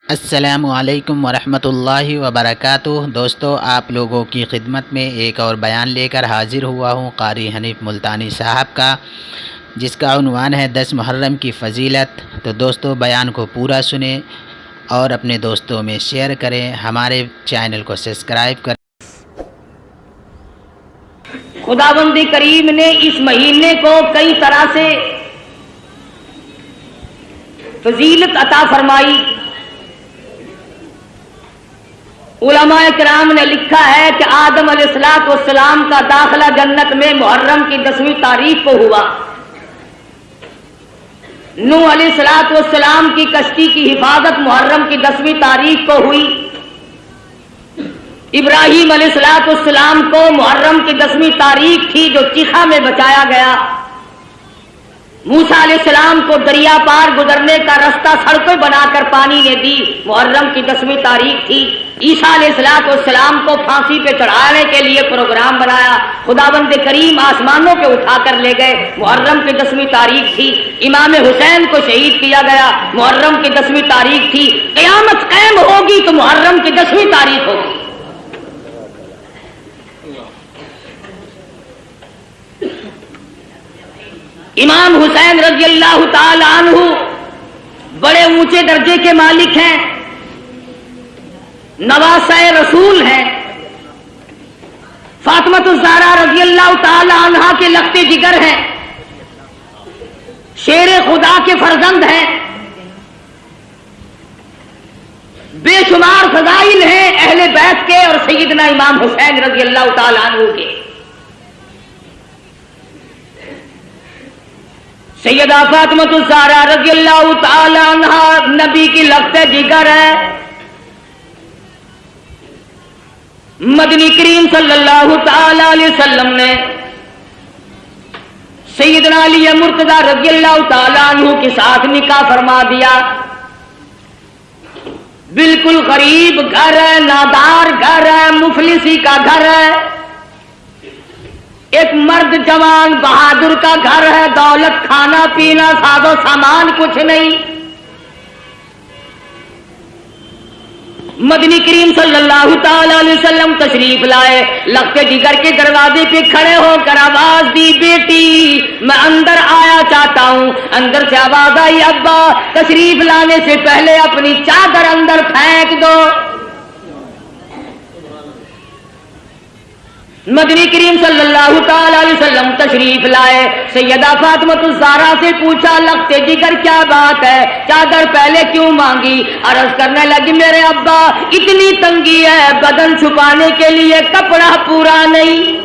السلام علیکم ورحمۃ اللہ وبرکاتہ۔ دوستو، آپ لوگوں کی خدمت میں ایک اور بیان لے کر حاضر ہوا ہوں قاری حنیف ملتانی صاحب کا، جس کا عنوان ہے 10 محرم کی فضیلت۔ تو دوستو، بیان کو پورا سنیں اور اپنے دوستوں میں شیئر کریں، ہمارے چینل کو سبسکرائب کریں۔ خداوند کریم نے اس مہینے کو کئی طرح سے فضیلت عطا فرمائی۔ علماء کرام نے لکھا ہے کہ آدم علیہ السلام کا داخلہ جنت میں محرم کی 10ویں تاریخ کو ہوا۔ نوح علیہ السلام کی کشتی کی حفاظت محرم کی 10ویں تاریخ کو ہوئی۔ ابراہیم علیہ السلام کو محرم کی 10ویں تاریخ تھی جو چیخا میں بچایا گیا۔ موسیٰ علیہ السلام کو دریا پار گزرنے کا رستہ سڑکیں بنا کر پانی نے دی، محرم کی 10ویں تاریخ تھی۔ عیسیٰ علیہ السلام کو پھانسی پہ چڑھانے کے لیے پروگرام بنایا، خداوند کریم آسمانوں پہ اٹھا کر لے گئے، محرم کی 10ویں تاریخ تھی۔ امام حسین کو شہید کیا گیا، محرم کی 10ویں تاریخ تھی۔ قیامت قائم ہوگی تو محرم کی 10ویں تاریخ ہوگی۔ امام حسین رضی اللہ تعالی عنہ بڑے اونچے درجے کے مالک ہیں، نواسہ رسول ہیں۔ فاطمہ الزہرا رضی اللہ تعالی عنہا کے لخت جگر ہیں، شیر خدا کے فرزند ہیں، بے شمار فضائل ہیں اہل بیت کے اور سیدنا امام حسین رضی اللہ تعالی عنہ کے۔ سیدہ فاطمہ الزہرا رضی اللہ تعالی عنہا نبی کی لخت جگر ہے۔ مدنی کریم صلی اللہ تعالی علیہ وسلم نے سیدنا علی مرتضی رضی اللہ تعالی عنہ کے ساتھ نکاح فرما دیا۔ بالکل غریب گھر ہے، نادار گھر ہے، مفلسی کا گھر ہے، ایک مرد جوان بہادر کا گھر ہے، دولت کھانا پینا ساز و سامان کچھ نہیں۔ مدنی کریم صلی اللہ تعالی علیہ وسلم تشریف لائے، لخت جگر کے دروازے پہ کھڑے ہو کر آواز دی، بیٹی میں اندر آیا چاہتا ہوں۔ اندر سے آواز آئی، ابا تشریف لانے سے پہلے اپنی چادر اندر پھینک دو۔ مدنی کریم صلی اللہ تعالی علیہ وسلم تشریف لائے، سیدہ فاطمہ الزہرا سے پوچھا، لخت جگر کیا بات ہے، چادر پہلے کیوں مانگی؟ عرض کرنے لگی، میرے ابا اتنی تنگی ہے، بدن چھپانے کے لیے کپڑا پورا نہیں۔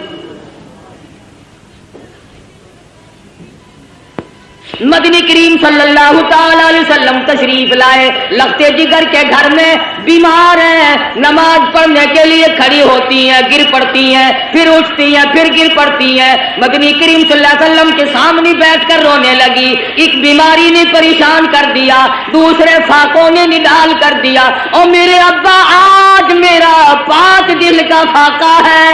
مدنی کریم صلی اللہ تعالی علیہ وسلم تشریف لائے، لخت جگر کے گھر میں بیمار ہیں، نماز پڑھنے کے لیے کھڑی ہوتی ہیں، گر پڑتی ہیں، پھر اٹھتی ہیں، پھر گر پڑتی ہیں۔ مدنی کریم صلی اللہ علیہ وسلم کے سامنے بیٹھ کر رونے لگی۔ ایک بیماری نے پریشان کر دیا، دوسرے فاقوں نے نڈال کر دیا، اور میرے ابا آج میرا پاک دل کا فاقہ ہے۔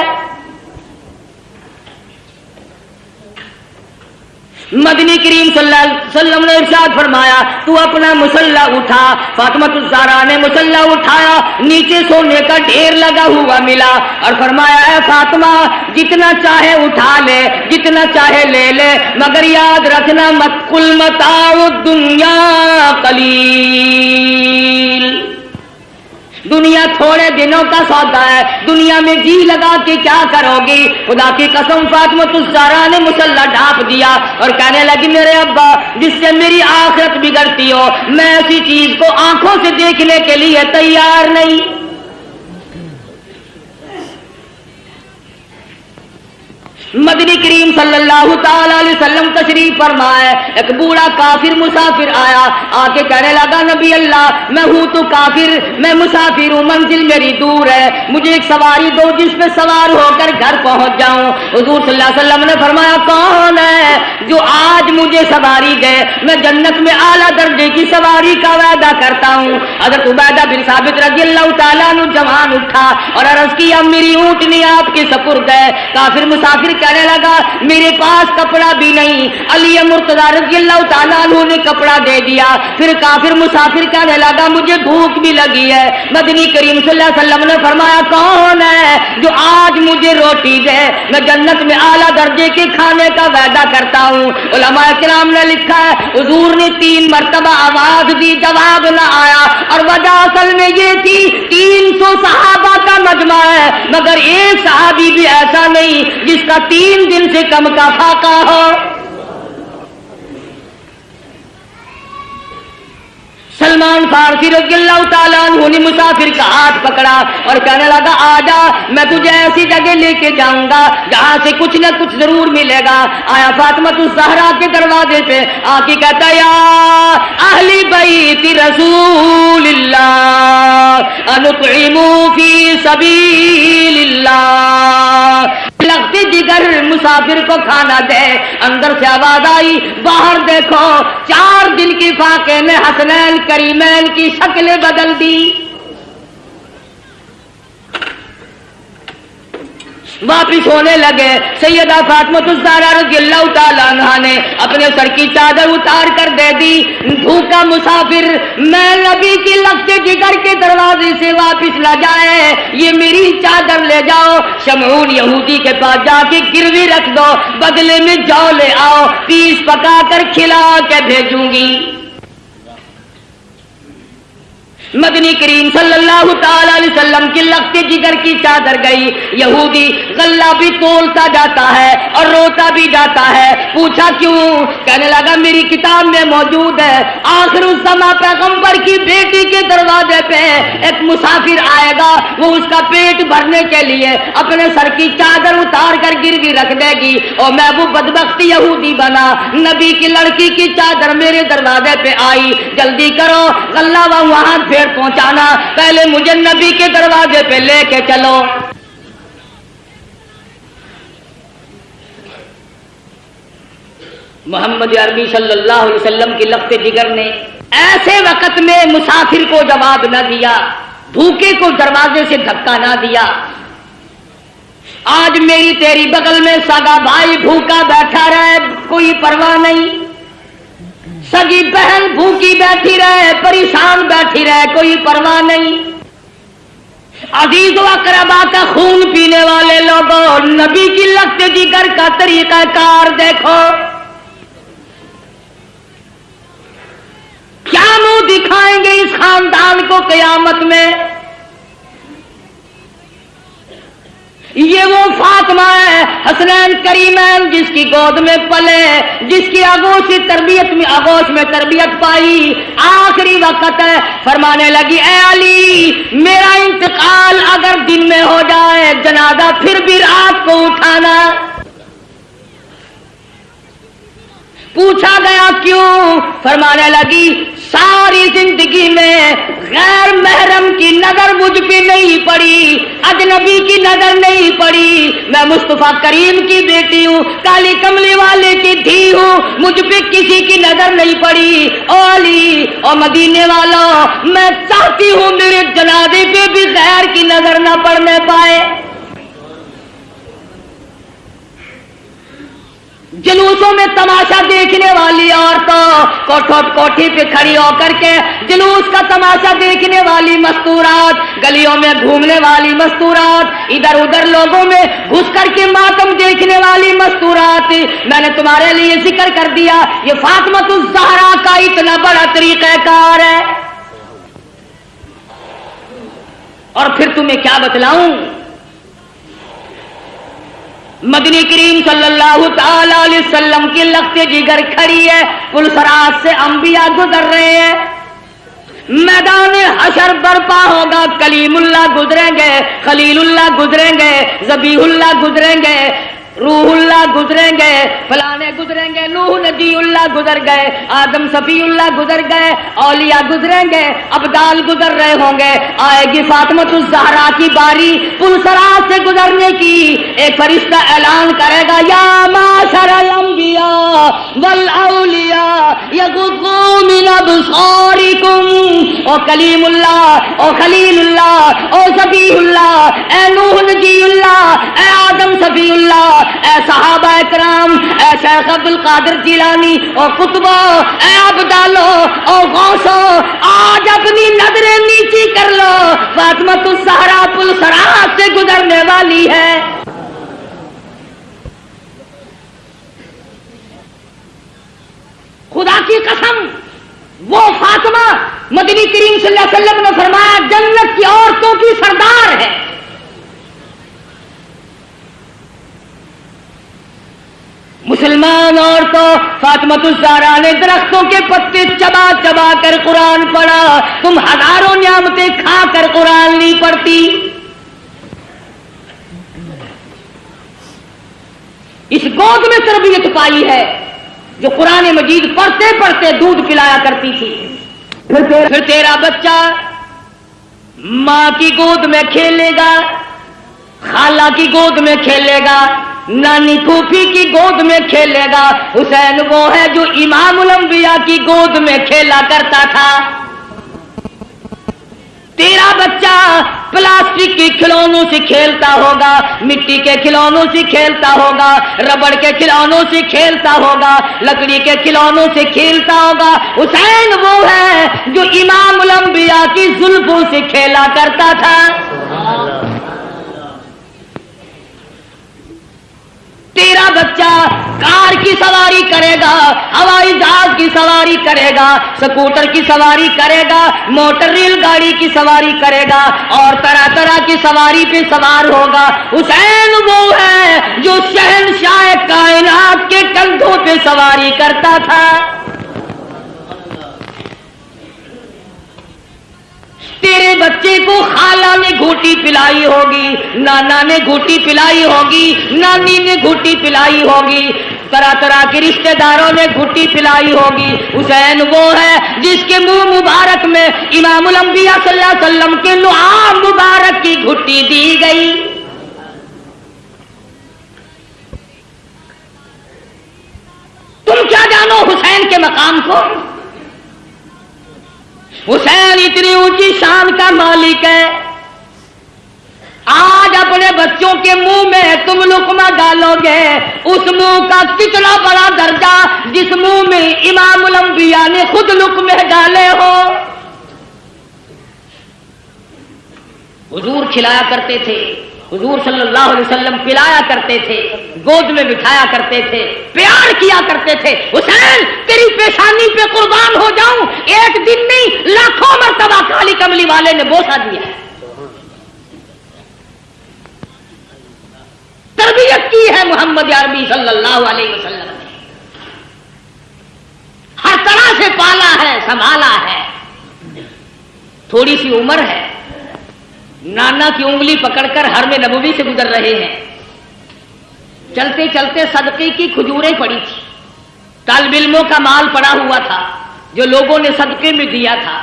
مدنی کریم صلی اللہ علیہ وسلم نے ارشاد فرمایا، تو اپنا مصلی اٹھا۔ فاطمہ الزہرا نے مصلی اٹھایا، نیچے سونے کا ڈھیر لگا ہوا ملا، اور فرمایا، اے فاطمہ جتنا چاہے اٹھا لے، جتنا چاہے لے لے، مگر یاد رکھنا مت قل متاع الدنیا قلیل، دنیا تھوڑے دنوں کا سودا ہے، دنیا میں جی لگا کے کیا کرو گی؟ خدا کی قسم فاطمہ الزہرا نے مصلی ڈھانپ دیا اور کہنے لگی، میرے ابا جس سے میری آخرت بگڑتی ہو، میں ایسی چیز کو آنکھوں سے دیکھنے کے لیے تیار نہیں۔ مدنی کریم صلی اللہ تعالی علیہ وسلم تشریف فرمائے، ایک بوڑھا کافر مسافر آیا، آ کے کہنے لگا، نبی اللہ میں ہوں تو کافر، میں مسافر ہوں، منزل میری دور ہے، مجھے ایک سواری دو جس پہ سوار ہو کر گھر پہنچ جاؤں۔ حضور صلی اللہ علیہ وسلم نے فرمایا، کون ہے جو آج مجھے سواری دے؟ میں جنت میں اعلیٰ درجے کی سواری کا وعدہ کرتا ہوں۔ حضرت عبیدہ بن ثابت رضی اللہ تعالیٰ عنہ جوان اٹھا اور عرض کیا، میری اونٹنی آپ کے سپرد ہے۔ کافر مسافر کہنے لگا میرے پاس کپڑا بھی نہیں. علی مرتضی رضی اللہ تعالیٰ عنہ نے کپڑا دے دیا. پھر کافر مسافر کہنے لگا مجھے بھوک بھی لگی ہے. مدنی کریم صلی اللہ علیہ وسلم نے فرمایا کون ہے جو آج مجھے روٹی دے, میں جنت میں اعلیٰ درجے کے کھانے کا وعدہ کرتا ہوں. علماء کرام نے لکھا ہے حضور نے 3 مرتبہ آواز دی, جواب نہ آیا, اور وجہ اصل میں یہ تھی 300 صحابہ کا مجمع ہے مگر ایک صحابی بھی ایسا نہیں جس کا 3 دن سے کم کا فاقہ ہو. سلمان فارسی رضی اللہ تعالیٰ عنہ نے مسافر کا ہاتھ پکڑا اور کہنے لگا آجا میں تجھے ایسی جگہ لے کے جاؤں گا جہاں سے کچھ نہ کچھ ضرور ملے گا. آیا فاطمہ الزہرا کے دروازے پہ آ کے کہتا یا اہل بیت رسول اللہ انطعموا فی سبیل اللہ. لگتے جگر مسافر کو کھانا دے. اندر سے آواز آئی باہر دیکھو 4 دن کی فاقے نے حسنین کریمین کی شکلیں بدل دی. واپس ہونے لگے. سیدہ فاطمہ الزہرا رضی اللہ تعالیٰ عنہا نے اپنے سر کی چادر اتار کر دے دی. بھوکا مسافر میں نبی کی لگتے جگر کے دروازے سے واپس نہ جائے, یہ میری چادر لے جاؤ, شمعون یہودی کے پاس جا کے گروی رکھ دو, بدلے میں جو لے آؤ, پیس پکا کر کھلا کے بھیجوں گی. مدنی کریم صلی اللہ تعالی علیہ وسلم کی لگتے جگر کی چادر گئی. یہودی غلہ بھی تولتا جاتا ہے اور روتا بھی جاتا ہے. پوچھا کیوں؟ کہنے لگا میری کتاب میں موجود ہے آخر الزماں پیغمبر کی بیٹی کے دروازے پہ ایک مسافر آئے گا, وہ اس کا پیٹ بھرنے کے لیے اپنے سر کی چادر اتار کر گروی رکھ دے گی, اور میں وہ بدبخت یہودی بنا. نبی کی لڑکی کی چادر میرے دروازے پہ آئی, جلدی کرو غلہ وہاں پھر پہنچانا, پہلے مجھے نبی کے دروازے پہ لے کے چلو. محمد عربی صلی اللہ علیہ وسلم کی لگتے جگر نے ایسے وقت میں مسافر کو جواب نہ دیا, بھوکے کو دروازے سے دھکا نہ دیا. آج میری تیری بغل میں سگا بھائی بھوکا بیٹھا رہے کوئی پرواہ نہیں, سگی بہن بھوکی بیٹھی رہے پریشان بیٹھی رہے کوئی پرواہ نہیں. عزیز و اقربا کا خون پینے والے لوگوں نبی کی لگتے جگر کا طریقہ کار دیکھو. کیا منہ دکھائیں گے اس خاندان کو قیامت میں؟ یہ وہ فاطمہ ہے حسنین کریمین جس کی گود میں پلے, جس کی آغوش میں تربیت پائی. آخری وقت ہے, فرمانے لگی اے علی میرا انتقال اگر دن میں ہو جائے جنازہ پھر بھی رات کو اٹھانا. پوچھا گیا کیوں؟ فرمانے لگی ساری زندگی میں غیر محرم کی نظر مجھ پہ نہیں پڑی, اجنبی کی نظر نہیں پڑی. میں مصطفیٰ کریم کی بیٹی ہوں, کالی کملی والے کی دھی ہوں, مجھ پہ کسی کی نظر نہیں پڑی. او علی او مدینے والوں میں چاہتی ہوں میرے جنازے پہ بھی غیر کی نظر نہ پڑنے پائے. جلوسوں میں تماشا دیکھنے والی عورتوں کوٹھی پہ کھڑی ہو کر کے جلوس کا تماشا دیکھنے والی مستورات, گلیوں میں گھومنے والی مستورات, ادھر ادھر لوگوں میں گھس کر کے ماتم دیکھنے والی مستورات. میں نے تمہارے لیے ذکر کر دیا یہ فاطمہ الزہرا کا اتنا بڑا طریقہ کار ہے. اور پھر تمہیں کیا بتلاؤں, مدنی کریم صلی اللہ تعالی علیہ وسلم کی لگتے جگر کھڑی ہے, پلسرات سے انبیاء گزر رہے ہیں, میدان حشر برپا ہوگا, کلیم اللہ گزریں گے, خلیل اللہ گزریں گے, ذبیح اللہ گزریں گے, روح اللہ گزریں گے, فلانے گزریں گے, نوح نبی اللہ گزر گئے, آدم صفی اللہ گزر گئے, اولیاء گزریں گے, ابدال گزر رہے ہوں گے. آئے گی فاطمہ الزہرا کی باری پلسرات سے گزرنے کی. ایک فرشتہ اعلان کرے گا یا معاشر الانبیاء والاولیاء یغضوا من ابصارکم. او کلیم اللہ, او خلیل اللہ, او صفی اللہ, اے نوح نبی اللہ, اے آدم صفی اللہ, اے صحابہ کرام، اے شیخ عبد القادر جیلانی اور قطبہ، اے ابدالو اور غوثو، آج اپنی نظریں نیچی کر لو، فاطمہ الزہرا پل صراط سے گزرنے والی ہے۔ خدا کی قسم، وہ فاطمہ مدنی کریم صلی اللہ علیہ وسلم نے فرمایا جنت کی عورتوں کی سردار ہے۔ مسلمان عورتوں، فاطمہ الزہرا نے درختوں کے پتے چبا چبا کر قرآن پڑھا، تم ہزاروں نعمتیں کھا کر قرآن نہیں پڑھتی۔ اس گود میں تربیت پائی ہے جو قرآن مجید پڑھتے پڑھتے دودھ پلایا کرتی تھی۔ پھر تیرا بچہ ماں کی گود میں کھیلے گا، خالہ کی گود میں کھیلے گا، نانی پھوپھی کی گود میں کھیلے گا۔ حسین وہ ہے جو امام الانبیاء کی گود میں کھیلا کرتا تھا۔ تیرا بچہ پلاسٹک کے کھلونوں سے کھیلتا ہوگا، مٹی کے کھلونوں سے کھیلتا ہوگا، ربڑ کے کھلونوں سے کھیلتا ہوگا، لکڑی کے کھلونوں سے کھیلتا ہوگا۔ حسین وہ ہے جو امام الانبیاء کی زلفوں سے کھیلا کرتا تھا۔ تیرا بچہ کار کی سواری کرے گا، ہوائی جہاز کی سواری کرے گا، سکوٹر کی سواری کرے گا، موٹر ریل گاڑی کی سواری کرے گا اور طرح طرح کی سواری پہ سوار ہوگا۔ حسین وہ ہے جو شہنشاہ کائنات کے کندھوں پہ سواری کرتا تھا۔ تیرے بچے کو خالہ نے گھوٹی پلائی ہوگی، نانا نے گھوٹی پلائی ہوگی، نانی نے گھوٹی پلائی ہوگی، طرح طرح کے رشتہ داروں نے گھوٹی پلائی ہوگی۔ حسین وہ ہے جس کے منہ مبارک میں امام الانبیاء صلی اللہ علیہ وسلم کے لعاب مبارک کی گھوٹی دی گئی۔ تم کیا جانو حسین کے مقام کو؟ حسین اتنی اونچی شان کا مالک ہے، آج اپنے بچوں کے منہ میں تم لقمہ ڈالو گے، اس منہ کا کتنا بڑا درجہ جس منہ میں امام الانبیاء نے خود لقمے ڈالے ہو۔ حضور کھلایا کرتے تھے، حضور صلی اللہ علیہ وسلم پلایا کرتے تھے، گود میں بٹھایا کرتے تھے، پیار کیا کرتے تھے۔ حسین تیری پیشانی پہ قربان ہو جاؤں، ایک دن نہیں لاکھوں مرتبہ کالی کملی والے نے بوسہ دیا ہے، تربیت کی ہے محمد عربی صلی اللہ علیہ وسلم نے، ہر طرح سے پالا ہے، سنبھالا ہے۔ تھوڑی سی عمر ہے، نانا کی انگلی پکڑ کر حرم نبوی سے گزر رہے ہیں، چلتے چلتے صدقے کی کھجوریں پڑی تھی، طالب علموں کا مال پڑا ہوا تھا جو لوگوں نے صدقے میں دیا تھا۔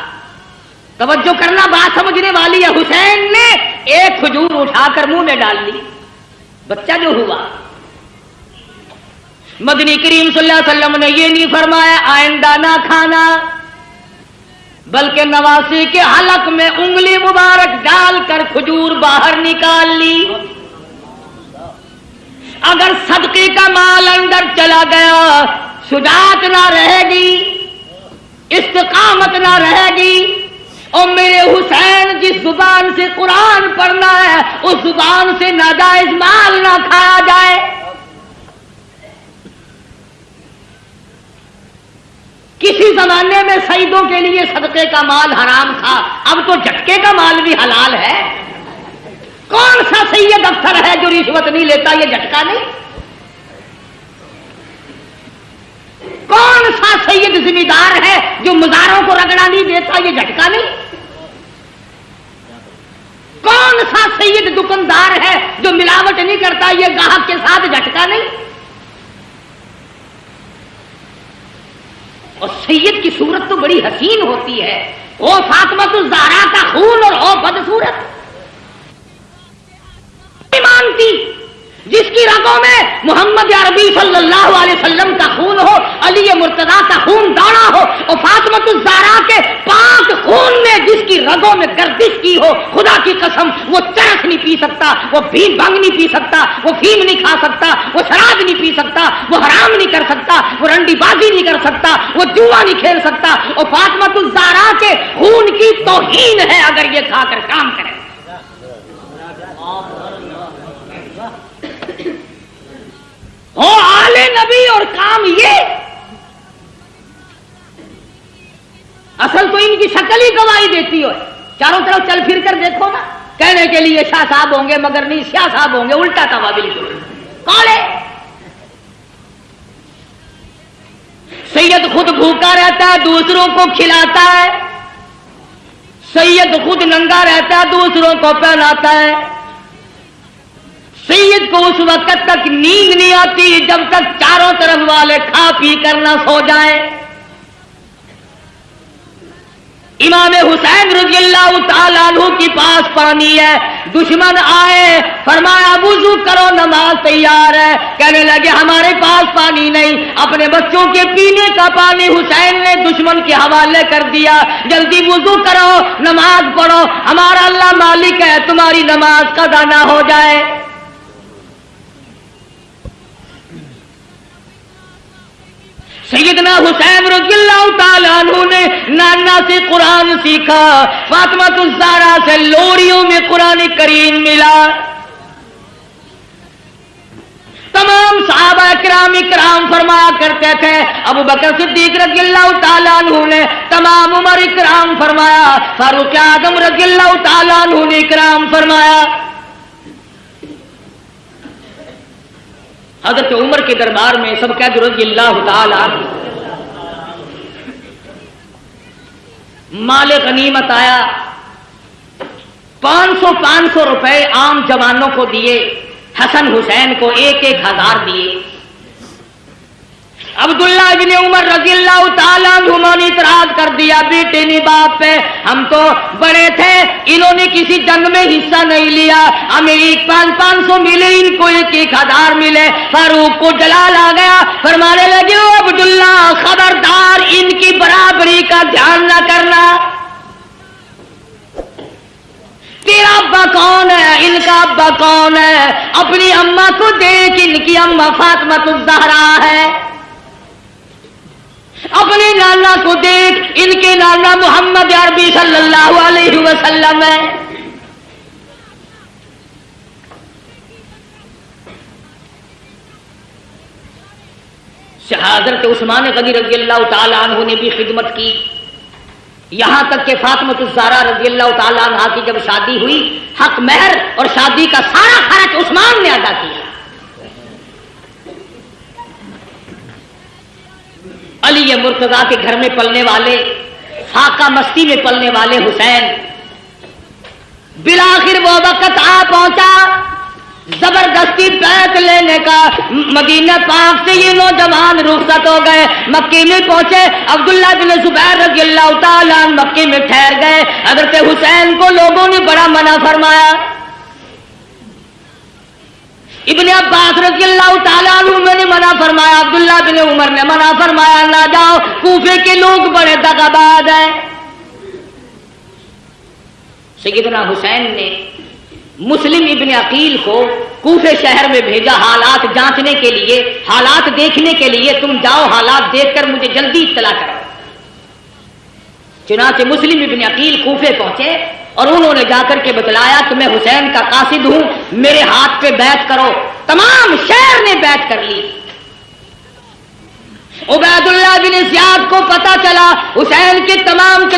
توجہ کرنا، بات سمجھنے والی ہے۔ حسین نے ایک کھجور اٹھا کر منہ میں ڈال لی، بچہ جو ہوا، مدنی کریم صلی اللہ علیہ وسلم نے یہ نہیں فرمایا آئندہ نہ کھانا، بلکہ نواسی کے حلق میں انگلی مبارک ڈال کر کھجور باہر نکال لی۔ اگر صدقے کا مال اندر چلا گیا، شجاعت نہ رہے گی، استقامت نہ رہے گی، اور میرے حسین جس زبان سے قرآن پڑھنا ہے اس زبان سے ناجائز مال نہ کھایا جائے۔ کسی زمانے میں سیدوں کے لیے صدقے کا مال حرام تھا، اب تو جھٹکے کا مال بھی حلال ہے۔ کون سا سید افسر ہے جو رشوت نہیں لیتا؟ یہ جھٹکا نہیں۔ کون سا سید ذمہ دار ہے جو مزاروں کو رگڑا نہیں دیتا؟ یہ جھٹکا نہیں۔ کون سا سید دکاندار ہے جو ملاوٹ نہیں کرتا؟ یہ گاہک کے ساتھ جھٹکا نہیں۔ اور سید کی صورت تو بڑی حسین ہوتی ہے، وہ فاطمہ الزہرا کا خون اور وہ بدصورت ایمان تھی جس کی رگوں میں محمد عربی صلی اللہ علیہ وسلم کا خون ہو، علی مرتضیٰ کا خون دوڑا ہو، اور فاطمۃ الزہرا کے پاک خون نے جس کی رگوں میں گردش کی ہو، خدا کی قسم وہ چرس نہیں پی سکتا، وہ بھینگ بھنگ نہیں پی سکتا، وہ فیم نہیں کھا سکتا، وہ شراب نہیں پی سکتا، وہ حرام نہیں کر سکتا، وہ رنڈی بازی نہیں کر سکتا، وہ جوا نہیں کھیل سکتا، اور فاطمۃ الزہرا کے خون کی توہین ہے اگر یہ کھا کر کام کرے۔ ہو آل نبی اور کام یہ، اصل تو ان کی شکل ہی گواہی دیتی ہو، چاروں طرف چل پھر کر دیکھو نا، کہنے کے لیے شاہ صاحب ہوں گے مگر نہیں شاہ صاحب ہوں گے، الٹا تھا بالکل۔ کون ہے سید؟ خود بھوکا رہتا ہے دوسروں کو کھلاتا ہے، سید خود ننگا رہتا ہے دوسروں کو پہناتا ہے، سید کو اس وقت تک نیند نہیں آتی جب تک چاروں طرف والے کھا پی کر نہ سو جائیں۔ امام حسین رضی اللہ تعالیٰ عنہ کے پاس پانی ہے، دشمن آئے، فرمایا وضو کرو نماز تیار ہے، کہنے لگے ہمارے پاس پانی نہیں، اپنے بچوں کے پینے کا پانی حسین نے دشمن کے حوالے کر دیا، جلدی وضو کرو نماز پڑھو، ہمارا اللہ مالک ہے، تمہاری نماز قضا نہ ہو جائے۔ سیدنا حسین رضی اللہ تعالیٰ عنہ نے نانا سے قرآن سیکھا، فاطمۃ الزہرا سے لوریوں میں قرآن کریم ملا۔ تمام صحابہ کرام فرمایا کرتے تھے، ابو بکر صدیق رضی اللہ تعالیٰ عنہ نے، تمام عمر اکرام فرمایا، فاروق اعظم رضی اللہ تعالیٰ عنہ نے اکرام فرمایا۔ حضرت عمر کے دربار میں سب قید رضی اللہ تعالی عنہ، مال غنیمت آیا، 500 روپے عام جوانوں کو دیے، حسن حسین کو 1,000 دیے۔ عبداللہ ابن عمر رضی اللہ تعالیٰ عنہ نے اعتراض کر دیا، بیٹے نہیں باپ پہ، ہم تو بڑے تھے، انہوں نے کسی جنگ میں حصہ نہیں لیا، ہمیں 500 ملے، ان کو 1,000 ملے۔ فاروق کو جلال آ گیا، فرمانے لگے او عبداللہ خبردار ان کی برابری کا دھیان نہ کرنا، تیرا ابا کون ہے، ان کا ابا کون ہے، اپنی اماں کو دیکھ، ان کی اماں فاطمۃ الزہرا ہے، اپنے نانا کو دیکھ، ان کے نانا محمد عربی صلی اللہ علیہ وسلم ہے۔ حضرت عثمان غنی رضی اللہ تعالیٰ عنہ نے بھی خدمت کی، یہاں تک کہ فاطمۃ الزہرا رضی اللہ تعالیٰ عنہ کی جب شادی ہوئی، حق مہر اور شادی کا سارا خرچ عثمان نے ادا کیا۔ علی مرتضیٰ کے گھر میں پلنے والے، فاقہ مستی میں پلنے والے حسین، بالآخر وہ وقت آ پہنچا زبردستی بیعت لینے کا، مدینہ پاک سے یہ نوجوان رخصت ہو گئے، مکے میں پہنچے، عبداللہ بن زبیر رضی اللہ تعالیٰ عنہ مکے میں ٹھہر گئے۔ حضرت حسین کو لوگوں نے بڑا منع فرمایا، ابن عباس رضی اللہ تعالیٰ عنہ نے منع فرمایا، عبداللہ بن عمر نے منع فرمایا، نہ جاؤ، کوفے کے لوگ بڑے دغاباز ہیں۔ سیدنا حسین نے مسلم ابن عقیل کو کوفے شہر میں بھیجا حالات جانچنے کے لیے، حالات دیکھنے کے لیے، تم جاؤ حالات دیکھ کر مجھے جلدی اطلاع کرو۔ چنانچہ مسلم ابن عقیل کوفے پہنچے اور انہوں نے جا کر کے بتلایا کہ میں حسین کا قاصد ہوں، میرے ہاتھ پہ بیعت کرو۔ تمام شہر نے بیعت کر لی۔ عبید اللہ بن زیاد کو پتا چلا حسین کے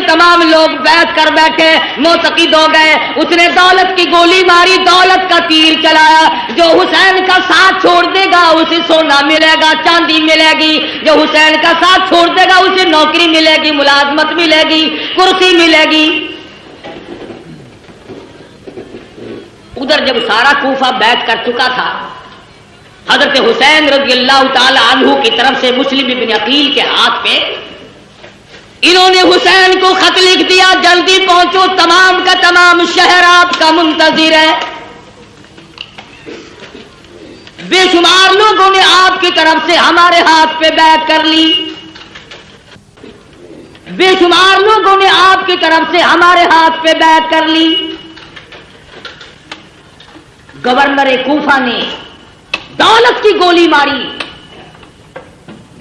تمام لوگ بیعت کر بیٹھے، معتقد ہو گئے۔ اس نے دولت کی گولی ماری، دولت کا تیر چلایا، جو حسین کا ساتھ چھوڑ دے گا اسے سونا ملے گا، چاندی ملے گی، جو حسین کا ساتھ چھوڑ دے گا اسے نوکری ملے گی، ملازمت ملے گی، کرسی ملے گی۔ ادھر جب سارا کوفہ بیعت کر چکا تھا، حضرت حسین رضی اللہ تعالی عنہ کی طرف سے مسلم ابن عقیل کے ہاتھ پہ انہوں نے حسین کو خط لکھ دیا، جلدی پہنچو، تمام کا تمام شہر آپ کا منتظر ہے۔ بے شمار لوگوں نے آپ کی طرف سے ہمارے ہاتھ پہ بیعت کر لی، بے شمار لوگوں نے آپ کی طرف سے ہمارے ہاتھ پہ بیعت کر لی۔ گورنر کوفہ نے دولت کی گولی ماری،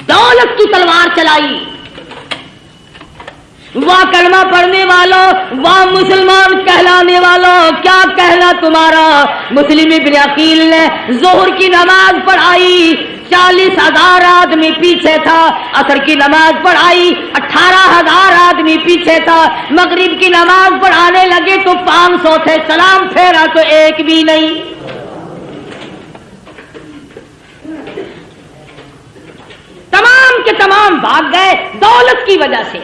دولت کی تلوار چلائی۔ واہ کلمہ پڑھنے والوں، واہ مسلمان کہلانے والوں، کیا کہنا تمہارا۔ مسلم ابن عقیل نے ظہر کی نماز پڑھائی، 40,000 آدمی پیچھے تھا۔ عصر کی نماز پڑھائی، 18,000 آدمی پیچھے تھا۔ مغرب کی نماز پڑھانے لگے تو 500 تھے، سلام پھیرا تو ایک بھی نہیں۔ تمام کے تمام بھاگ گئے دولت کی وجہ سے۔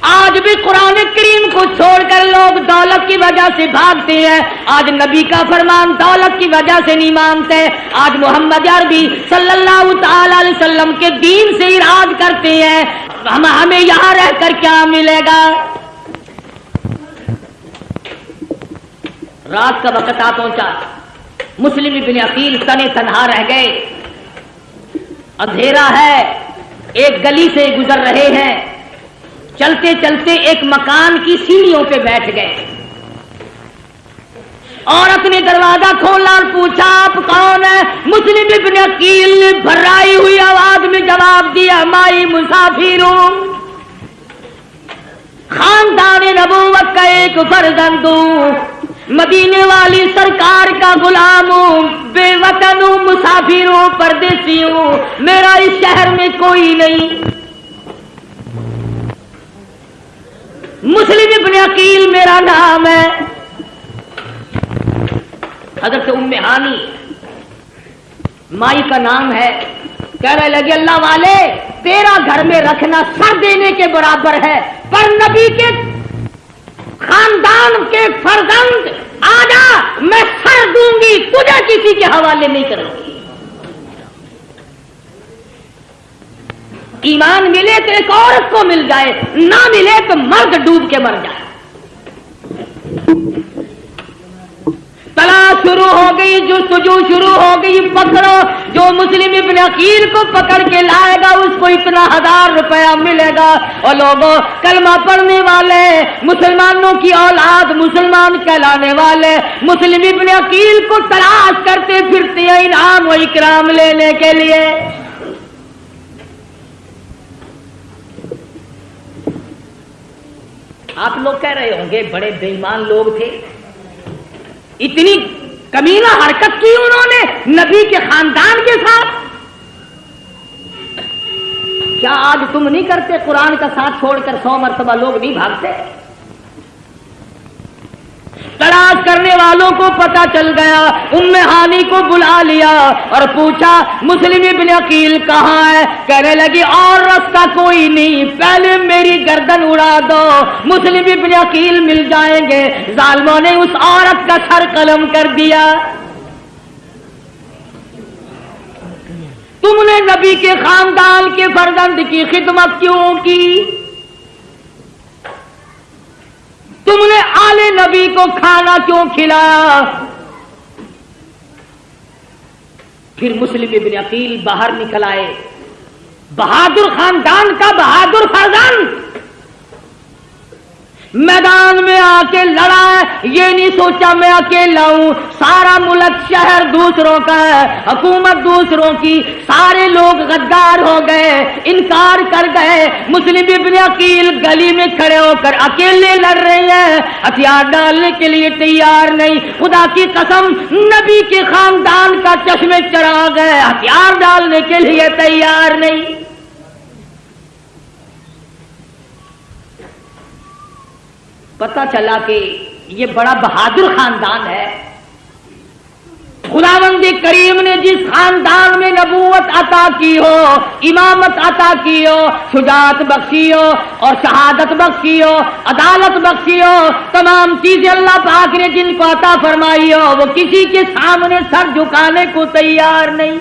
آج بھی قرآن کریم کو چھوڑ کر لوگ دولت کی وجہ سے بھاگتے ہیں۔ آج نبی کا فرمان دولت کی وجہ سے نہیں مانتے۔ آج محمد عربی صلی اللہ تعالی علیہ وسلم کے دین سے اراد کرتے ہیں، ہمیں یہاں رہ کر کیا ملے گا۔ رات کا وقت آ پہنچا، مسلم ابن عقیل تنے تنہا رہ گئے، اندھیرا ہے، ایک گلی سے گزر رہے ہیں، چلتے چلتے ایک مکان کی سیڑھیوں پہ بیٹھ گئے۔ عورت نے دروازہ کھولا اور پوچھا آپ کون ہیں؟ مسلم ابن عقیل نے بھرائی ہوئی آواز میں جواب دیا، مائی مسافر ہوں، خاندان نبوت کا ایک فرزند ہوں، مدینے والی سرکار کا غلام ہوں، بے وطن ہوں، مسافر ہوں، پردیسی ہوں، میرا اس شہر میں کوئی نہیں۔ مسلم ابن عقیل میرا نام ہے۔ حضرت ام ہانی مائی کا نام ہے، کہنے لگے اللہ والے تیرا گھر میں رکھنا سر دینے کے برابر ہے، پر نبی کے خاندان کے فرزند آجا میں سر دوں گی، تجھے کسی کے حوالے نہیں کروں گی۔ ایمان ملے تو ایک عورت کو مل جائے، نہ ملے تو مرد ڈوب کے مر جائے۔ تلاش شروع ہو گئی، جستجو شروع ہو گئی، پکڑو، جو مسلم ابن عقیل کو پکڑ کے لائے گا اس کو اتنا 1000 روپیہ ملے گا۔ اور لوگوں کلمہ پڑھنے والے، مسلمانوں کی اولاد، مسلمان کہلانے والے مسلم ابن عقیل کو تلاش کرتے پھرتے ہیں انعام و اکرام لینے کے لیے۔ آپ لوگ کہہ رہے ہوں گے بڑے بے ایمان لوگ تھے، اتنی کمینہ حرکت کی انہوں نے نبی کے خاندان کے ساتھ۔ کیا آج تم نہیں کرتے؟ قرآن کا ساتھ چھوڑ کر 100 مرتبہ لوگ نہیں بھاگتے؟ تلاش کرنے والوں کو پتہ چل گیا، ام ہانی کو بلا لیا اور پوچھا مسلم ابن عقیل کہاں ہے؟ کہنے لگی اور راستہ کوئی نہیں، پہلے میری گردن اڑا دو، مسلم ابن عقیل مل جائیں گے۔ ظالموں نے اس عورت کا سر قلم کر دیا۔ تم نے نبی کے خاندان کے فرزند کی خدمت کیوں کی؟ تم نے آل نبی کو کھانا کیوں کھلایا؟ پھر مسلم ابن عقیل باہر نکل آئے، بہادر خاندان کا بہادر فرزند میدان میں آ کے لڑا ہے، یہ نہیں سوچا میں اکیلا ہوں، سارا ملک شہر دوسروں کا ہے، حکومت دوسروں کی، سارے لوگ غدار ہو گئے، انکار کر گئے۔ مسلم ابن عقیل گلی میں کھڑے ہو کر اکیلے لڑ رہے ہیں، ہتھیار ڈالنے کے لیے تیار نہیں۔ خدا کی قسم نبی کے خاندان کا چشمے چراغ ہے، ہتھیار ڈالنے کے لیے تیار نہیں۔ پتہ چلا کہ یہ بڑا بہادر خاندان ہے۔ خداوند کریم نے جس خاندان میں نبوت عطا کی ہو، امامت عطا کی ہو، شجاعت بخشی ہو اور شہادت بخشی ہو، عدالت بخشی ہو، تمام چیزیں اللہ پاک نے جن کو عطا فرمائی ہو، وہ کسی کے سامنے سر جھکانے کو تیار نہیں۔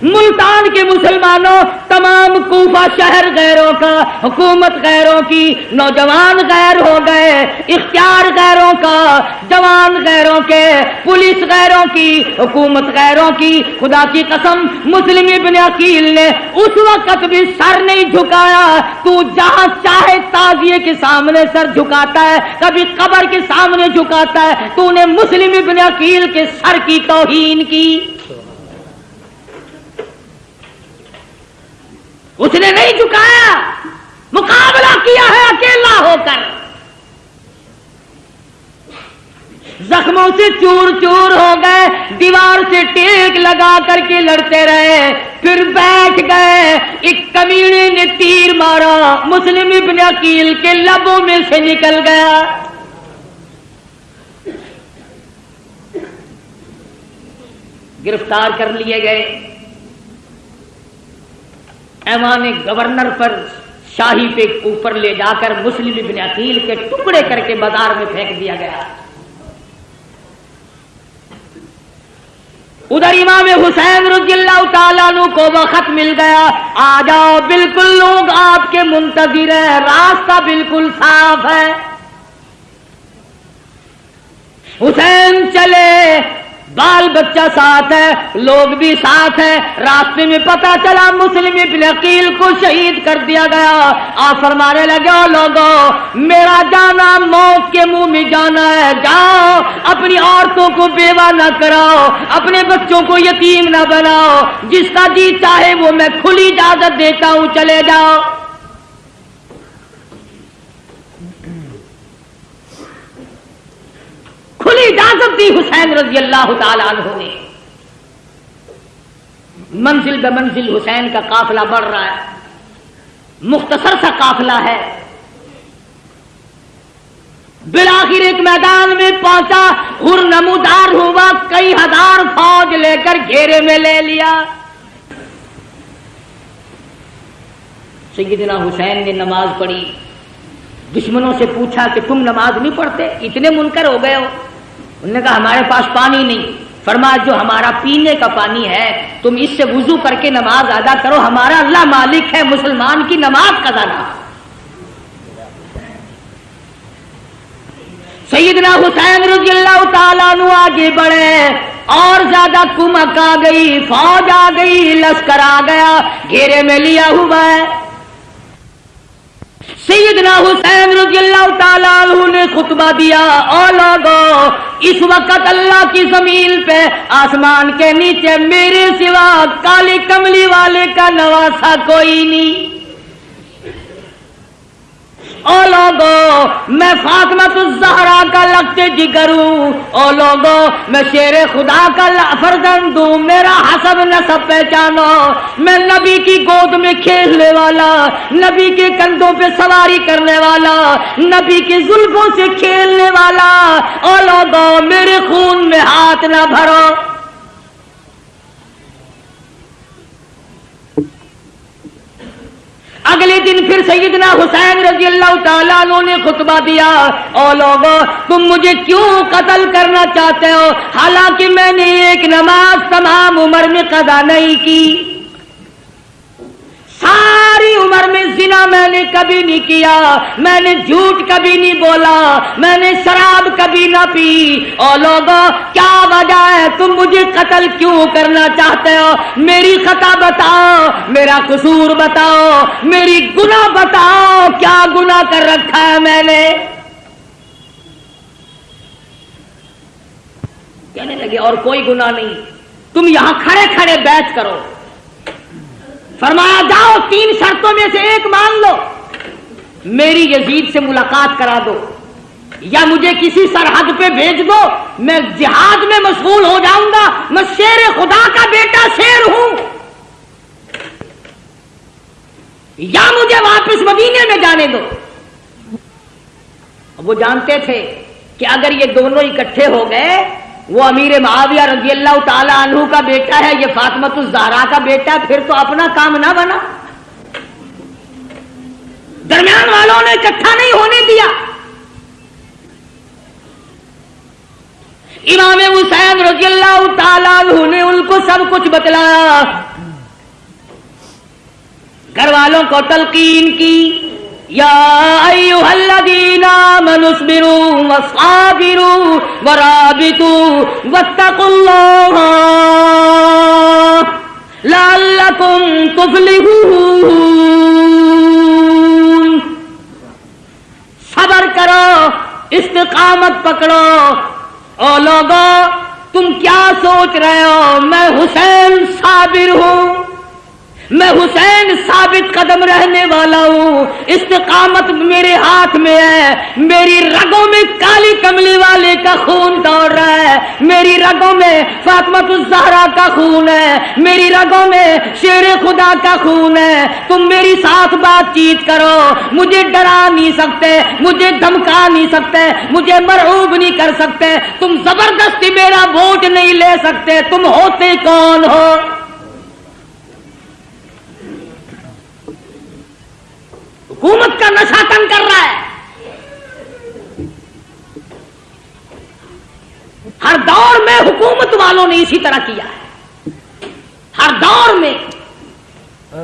ملتان کے مسلمانوں، تمام کوفہ شہر غیروں کا، حکومت غیروں کی، نوجوان غیر ہو گئے، اختیار غیروں کا، جوان غیروں کے، پولیس غیروں کی، حکومت غیروں کی۔ خدا کی قسم مسلم ابن عقیل نے اس وقت بھی سر نہیں جھکایا۔ تو جہاں چاہے تعزیے کے سامنے سر جھکاتا ہے، کبھی قبر کے سامنے جھکاتا ہے، تو نے مسلم ابن عقیل کے سر کی توہین کی۔ اس نے نہیں جھکایا، مقابلہ کیا ہے اکیلا ہو کر، زخموں سے چور چور ہو گئے، دیوار سے ٹیک لگا کر کے لڑتے رہے، پھر بیٹھ گئے۔ ایک کمینے نے تیر مارا، مسلم ابن عقیل کے لبوں میں سے نکل گیا۔ گرفتار کر لیے گئے، ایوان گورنر پر شاہی پہ اوپر لے جا کر مسلم ابن عقیل کے ٹکڑے کر کے بازار میں پھینک دیا گیا۔ ادھر امام حسین رضی اللہ تعالیٰ عنہ کو وقت مل گیا، آ جاؤ، بالکل لوگ آپ کے منتظر ہیں، راستہ بالکل صاف ہے۔ حسین چلے، بال بچہ ساتھ ہے، لوگ بھی ساتھ ہیں۔ راستے میں پتہ چلا مسلم ابن عقیل کو شہید کر دیا گیا۔ آپ فرمانے لگے، او لوگوں، میرا جانا موت کے منہ میں جانا ہے، جاؤ اپنی عورتوں کو بیوہ نہ کراؤ، اپنے بچوں کو یتیم نہ بناؤ، جس کا جی چاہے وہ میں کھلی اجازت دیتا ہوں، چلے جاؤ۔ کھلی اجازت دی حسین رضی اللہ تعالی عنہ نے۔ منزل بہ منزل حسین کا قافلہ بڑھ رہا ہے، مختصر سا قافلہ ہے۔ بالآخر ایک میدان میں پہنچا، ہر نمودار ہوا، کئی ہزار فوج لے کر گھیرے میں لے لیا۔ سیدنا حسین نے نماز پڑھی، دشمنوں سے پوچھا کہ تم نماز نہیں پڑھتے، اتنے منکر ہو گئے ہو؟ انہوں نے کہا ہمارے پاس پانی نہیں۔ فرمایا جو ہمارا پینے کا پانی ہے تم اس سے وضو کر کے نماز ادا کرو، ہمارا اللہ مالک ہے، مسلمان کی نماز قضا نہ۔ سیدنا حسین رضی اللہ تعالیٰ عنہ آگے بڑھے، اور زیادہ کمک آ گئی، فوج آ گئی، لشکر آ گیا، گھیرے میں لیا ہوا ہے۔ سیدنا حسین رضی اللہ تعالیٰ عنہ نے خطبہ دیا، او لوگوں، اس وقت اللہ کی زمین پہ، آسمان کے نیچے میرے سوا کالی کملی والے کا نواسا کوئی نہیں۔ او لوگوں، میں فاطمۃ الزہرا کا لگتے جگر ہوں، او لوگوں، میں شیر خدا کا فرزند ہوں، میرا حسب نسب پہچانو، میں نبی کی گود میں کھیلنے والا، نبی کے کندھوں پہ سواری کرنے والا، نبی کی زلفوں سے کھیلنے والا۔ او لوگوں، میرے خون میں ہاتھ نہ بھرو۔ اگلے دن پھر سیدنا حسین رضی اللہ تعالیٰ عنہ نے خطبہ دیا، او لوگوں، تم مجھے کیوں قتل کرنا چاہتے ہو، حالانکہ میں نے ایک نماز تمام عمر میں قضا نہیں کی، ساری عمر میں زنا میں نے کبھی نہیں کیا، میں نے جھوٹ کبھی نہیں بولا، میں نے شراب کبھی نہ پی۔ او لوگوں، کیا وجہ ہے، تم مجھے قتل کیوں کرنا چاہتے ہو؟ میری خطا بتاؤ، میرا قصور بتاؤ، میری گناہ بتاؤ، کیا گناہ کر رکھا ہے میں نے؟ کہنے لگے اور کوئی گناہ نہیں، تم یہاں کھڑے کھڑے بیعت کرو۔ فرمایا جاؤ، 3 شرطوں میں سے ایک مان لو، میری یزید سے ملاقات کرا دو، یا مجھے کسی سرحد پہ بھیج دو، میں جہاد میں مشغول ہو جاؤں گا، میں شیر خدا کا بیٹا شیر ہوں، یا مجھے واپس مدینے میں جانے دو۔ وہ جانتے تھے کہ اگر یہ دونوں اکٹھے ہو گئے، وہ امیر معاویہ رضی اللہ تعالی عنہ کا بیٹا ہے، یہ فاطمۃ الزہرا کا بیٹا ہے، پھر تو اپنا کام نہ بنا۔ درمیان والوں نے اکٹھا نہیں ہونے دیا۔ امام حسین رضی اللہ تعالی عنہ نے ان کو سب کچھ بتلایا۔ گھر والوں کو تلقین کی، یا ایھا الذین آمنوا اصبروا وصابروا ورابطوا واتقوا اللہ لعلکم تفلحون۔ صبر کرو، استقامت پکڑو۔ او لوگو تم کیا سوچ رہے ہو؟ میں حسین صابر ہوں، میں حسین ثابت قدم رہنے والا ہوں، استقامت میرے ہاتھ میں ہے، میری رگوں میں کالی کملی والے کا خون دوڑ رہا ہے، میری رگوں میں فاطمہ الزہرا کا خون ہے، میری رگوں میں شیر خدا کا خون ہے۔ تم میری ساتھ بات چیت کرو، مجھے ڈرا نہیں سکتے، مجھے دھمکا نہیں سکتے، مجھے مرعوب نہیں کر سکتے، تم زبردستی میرا ووٹ نہیں لے سکتے۔ تم ہوتے کون ہو؟ حکومت کا نشہ تنگ کر رہا ہے۔ ہر دور میں حکومت والوں نے اسی طرح کیا ہے، ہر دور میں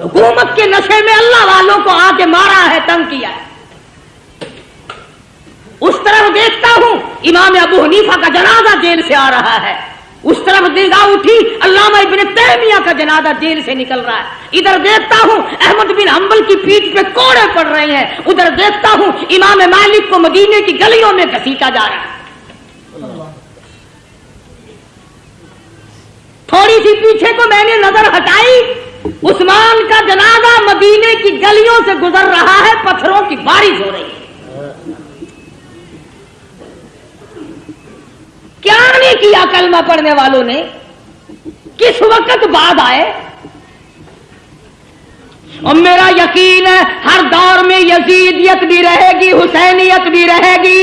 حکومت کے نشے میں اللہ والوں کو آ کے مارا ہے، تنگ کیا ہے۔ اس طرف دیکھتا ہوں امام ابو حنیفہ کا جنازہ جیل سے آ رہا ہے، اس طرف نگاہ اٹھی علامہ ابن تیمیہ کا جنازہ جیل سے نکل رہا ہے، ادھر دیکھتا ہوں احمد بن حنبل کی پیٹھ پہ کوڑے پڑ رہے ہیں، ادھر دیکھتا ہوں امام مالک کو مدینے کی گلیوں میں گھسیٹا جا رہا ہے۔ تھوڑی سی پیچھے کو میں نے نظر ہٹائی، عثمان کا جنازہ مدینے کی گلیوں سے گزر رہا ہے، پتھروں کی بارش ہو رہی ہے۔ کیا نہیں کیا کلمہ پڑھنے والوں نے؟ کس وقت بعد آئے؟ اور میرا یقین ہے ہر دور میں یزیدیت بھی رہے گی، حسینیت بھی رہے گی،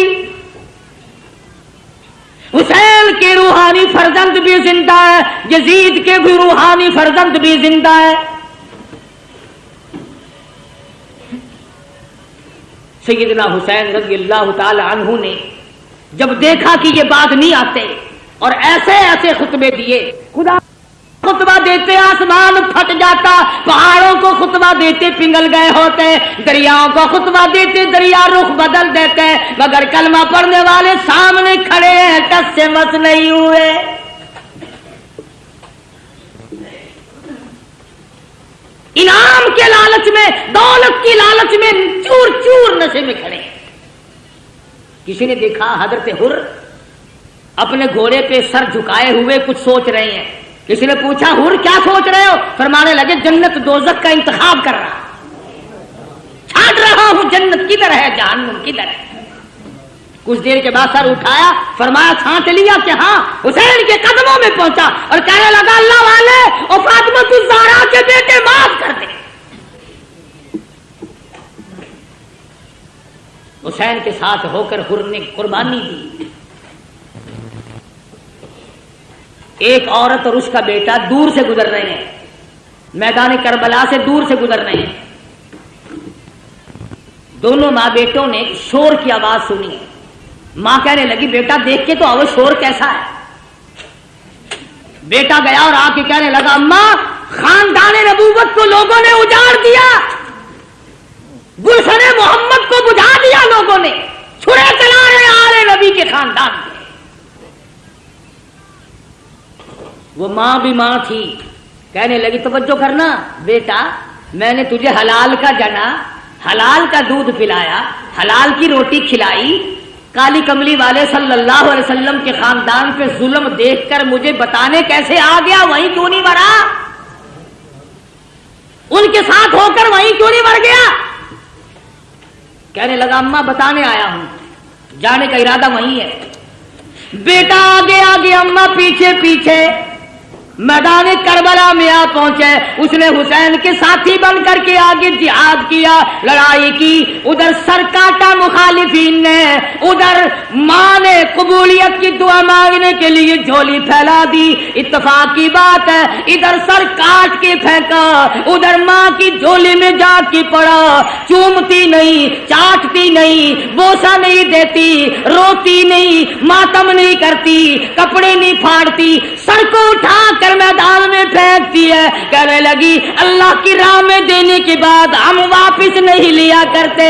حسین کے روحانی فرزند بھی زندہ ہے، یزید کے بھی روحانی فرزند بھی زندہ ہے۔ سیدنا حسین رضی اللہ تعالی عنہ نے جب دیکھا کہ یہ بات نہیں آتے اور ایسے ایسے خطبے دیے، خدا خطبہ دیتے آسمان پھٹ جاتا، پہاڑوں کو خطبہ دیتے پنگل گئے ہوتے، دریاؤں کو خطبہ دیتے دریا رخ بدل دیتے، مگر کلمہ پڑھنے والے سامنے کھڑے ہیں، ٹس سے مس نہیں ہوئے۔ انعام کے لالچ میں، دولت کی لالچ میں چور چور نشے میں کھڑے ہیں۔ کسی نے دیکھا حضرت حر اپنے گھوڑے پہ سر جھکائے ہوئے کچھ سوچ رہے ہیں، کسی نے پوچھا حر کیا سوچ رہے ہو؟ فرمانے لگے جنت دوزخ کا انتخاب کر رہا، چھانٹ رہا ہوں جنت کدھر ہے جہنم کدھر ہے۔ کچھ دیر کے بعد سر اٹھایا، فرمایا چھانٹ لیا کہ ہاں، حسین کے قدموں میں پہنچا اور کہنے لگا اللہ والے اور فاطمہ الزہرا کے بیٹے معاف کر دے۔ حسین کے ساتھ ہو کر حر نے قربانی دی۔ ایک عورت اور اس کا بیٹا دور سے گزر رہے ہیں، میدان کربلا سے دور سے گزر رہے ہیں۔ دونوں ماں بیٹوں نے شور کی آواز سنی، ماں کہنے لگی بیٹا دیکھ کے تو آؤ شور کیسا ہے۔ بیٹا گیا اور آ کے کہنے لگا اماں خاندان نبوت کو لوگوں نے اجاڑ دیا، گلشن محمد کو بجھا دیا لوگوں نے، چھرے چلا رہے آل نبی کے خاندان میں۔ وہ ماں بھی ماں تھی، کہنے لگی توجہ کرنا بیٹا، میں نے تجھے حلال کا جنا، حلال کا دودھ پلایا، حلال کی روٹی کھلائی، کالی کملی والے صلی اللہ علیہ وسلم کے خاندان پہ ظلم دیکھ کر مجھے بتانے کیسے آ گیا وہیں کیوں نہیں مرا؟ ان کے ساتھ ہو کر وہیں کیوں نہیں مر گیا؟ کہنے لگا اماں بتانے آیا ہوں، جانے کا ارادہ وہیں ہے۔ بیٹا آگے آگے، اماں پیچھے پیچھے، میدان کربلا میں آ پہنچے۔ اس نے حسین کے ساتھی بن کر کے آگے جہاد کیا، لڑائی کی، ادھر سر کاٹا مخالفین نے، ادھر ماں نے قبولیت کی دعا مانگنے کے لیے جھولی پھیلا دی، اتفاق کی بات ہے ادھر سر کاٹ کے پھینکا، ادھر ماں کی جھولی میں جا کے پڑا، چومتی نہیں، چاٹتی نہیں، بوسا نہیں دیتی، روتی نہیں، ماتم نہیں کرتی، کپڑے نہیں پھاڑتی، سر کو اٹھا کر میدان میں پھینکتی ہے، کہنے لگی اللہ کی راہ میں دینے کے بعد ہم واپس نہیں لیا کرتے۔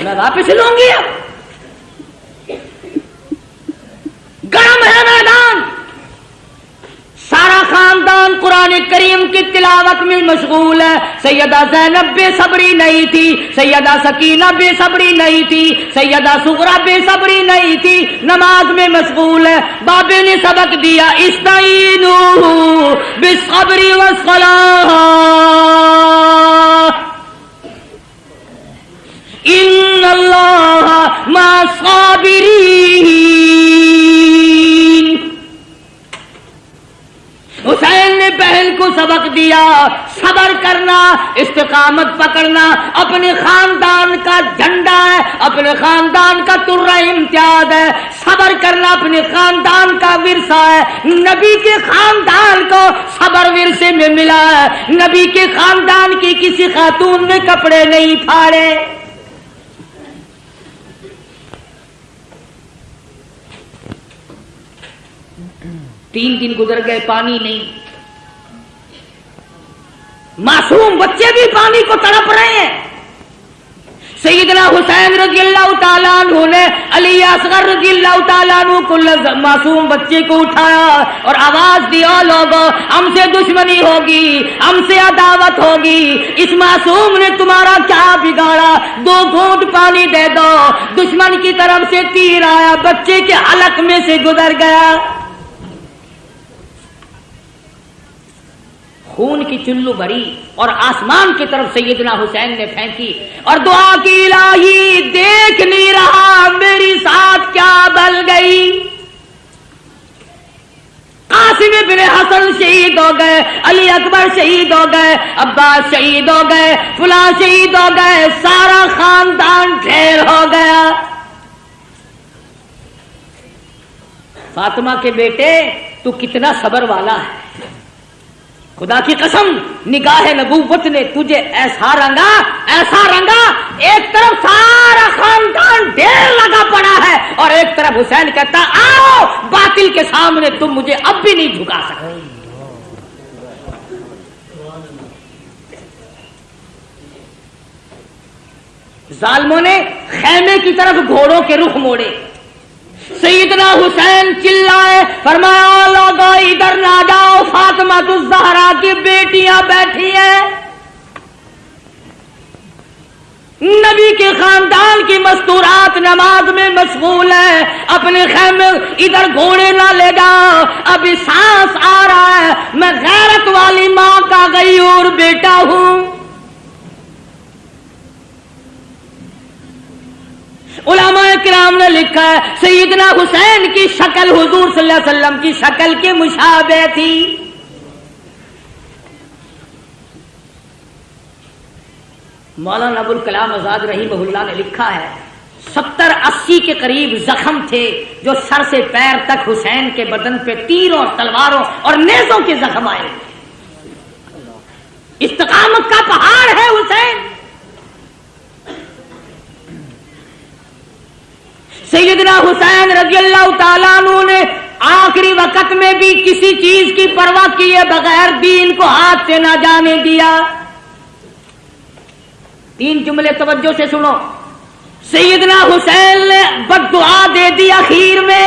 میں واپس لوں گی، گرم ہے میدان، سارا خاندان قرآن کریم کی تلاوت میں مشغول ہے، سیدہ زینب بے صبری نہیں تھی، سیدہ سکینہ بے صبری نہیں تھی، سیدہ سغرا بے صبری نہیں تھی، نماز میں مشغول ہے۔ بابے نے سبق دیا استعینوا بالصبر والصلاۃ ان اللہ مع الصابرین۔ حسین نے بہن کو سبق دیا صبر کرنا، استقامت پکڑنا، اپنے خاندان کا جھنڈا ہے، اپنے خاندان کا ترہ امتیاز ہے، صبر کرنا اپنے خاندان کا ورثہ ہے۔ نبی کے خاندان کو صبر ورثے میں ملا ہے، نبی کے خاندان کی کسی خاتون نے کپڑے نہیں پھاڑے۔ تین دن گزر گئے، پانی نہیں، معصوم بچے بھی پانی کو تڑپ رہے ہیں۔ سیدنا حسین رضی اللہ تعالیٰ عنہ نے علی اصغر رضی اللہ تعالیٰ عنہ کو معصوم بچے کو اٹھایا اور آواز دی، او لوگوں ہم سے دشمنی ہوگی، ہم سے عداوت ہوگی، اس معصوم نے تمہارا کیا بگاڑا، 2 گھونٹ پانی دے دو۔ دشمن کی طرف سے تیر آیا، بچے کے حلق میں سے گزر گیا، خون کی چلو بھری اور آسمان کی طرف سیدنا حسین نے پھینکی اور دعا کی، الہی دیکھ نہیں رہا میری ساتھ کیا بل گئی۔ قاسم بن حسن شہید ہو گئے، علی اکبر شہید ہو گئے، عباس شہید ہو گئے، فلاں شہید ہو گئے، سارا خاندان ڈھیر ہو گیا۔ فاطمہ کے بیٹے تو کتنا صبر والا ہے، خدا کی قسم نگاہ نبوت نے تجھے ایسا رنگا، ایک طرف سارا خاندان ڈھیر لگا پڑا ہے اور ایک طرف حسین کہتا آؤ باطل کے سامنے تم مجھے اب بھی نہیں جھکا سکتے۔ ظالموں نے خیمے کی طرف گھوڑوں کے رخ موڑے، سیدنا حسین چلائے، فرمایا لوگوں ادھر نہ جاؤ، فاطمہ الزہرا کی بیٹیاں بیٹھی ہیں، نبی کے خاندان کی مستورات نماز میں مشغول ہے، اپنے خیمے ادھر گھوڑے نہ لے جاؤ، ابھی سانس آ رہا ہے، میں غیرت والی ماں کا غیور بیٹا ہوں۔ علماء کرام نے لکھا ہے سیدنا حسین کی شکل حضور صلی اللہ علیہ وسلم کی شکل کے مشابہ تھی۔ مولانا ابوالکلام آزاد رحمہ اللہ نے لکھا ہے 70-80 کے قریب زخم تھے جو سر سے پیر تک حسین کے بدن پہ تیروں، تلواروں اور نیزوں کے زخم آئے۔ استقامت کا پہاڑ ہے حسین۔ سیدنا حسین رضی اللہ تعالیٰ عنہ نے آخری وقت میں بھی کسی چیز کی پرواہ کیے بغیر دین کو ہاتھ سے نہ جانے دیا۔ 3 جملے توجہ سے سنو۔ سیدنا حسین نے بد دعا دے دی اخیر میں،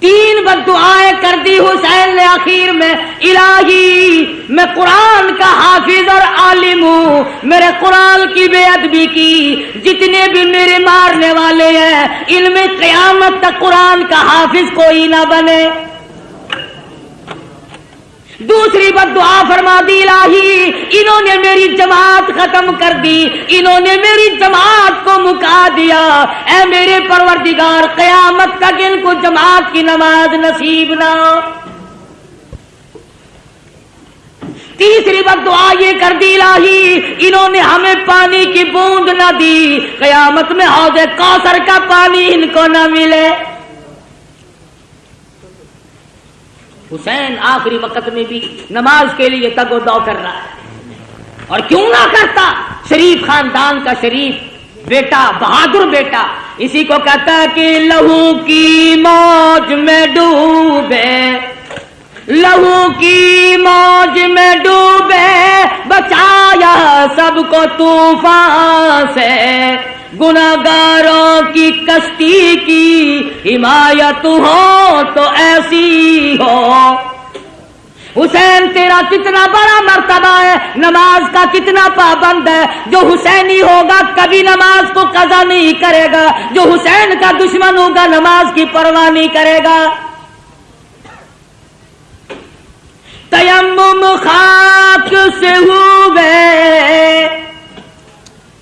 3 بد دعائیں کر دی حسین نے آخر میں، الہی میں قرآن کا حافظ اور عالم ہوں، میرے قرآن کی بے ادبی کی، جتنے بھی میرے مارنے والے ہیں ان میں قیامت تک قرآن کا حافظ کوئی نہ بنے۔ دوسری بد دعا فرما دی، الہی انہوں نے میری جماعت ختم کر دی، انہوں نے میری جماعت کو مکا دیا، اے میرے پروردگار قیامت تک ان کو جماعت کی نماز نصیب نہ ہو۔ تیسری وقت دعا یہ کر دی الہی انہوں نے ہمیں پانی کی بوند نہ دی، قیامت میں حوض کوثر کا پانی ان کو نہ ملے۔ حسین آخری وقت میں بھی نماز کے لیے تگ و دو کر رہا ہے، اور کیوں نہ کرتا، شریف خاندان کا شریف بیٹا، بہادر بیٹا، اسی کو کہتا ہے کہ لہو کی موج میں ڈوبے، لہو کی موج میں ڈوبے، بچایا سب کو طوفان سے، گناہگاروں کی کشتی کی حمایت ہو تو ایسی ہو۔ حسین تیرا کتنا بڑا مرتبہ ہے، نماز کا کتنا پابند ہے، جو حسینی ہوگا کبھی نماز کو قضا نہیں کرے گا، جو حسین کا دشمن ہوگا نماز کی پرواہ نہیں کرے گا۔ تیمم خاک سے ہوئے،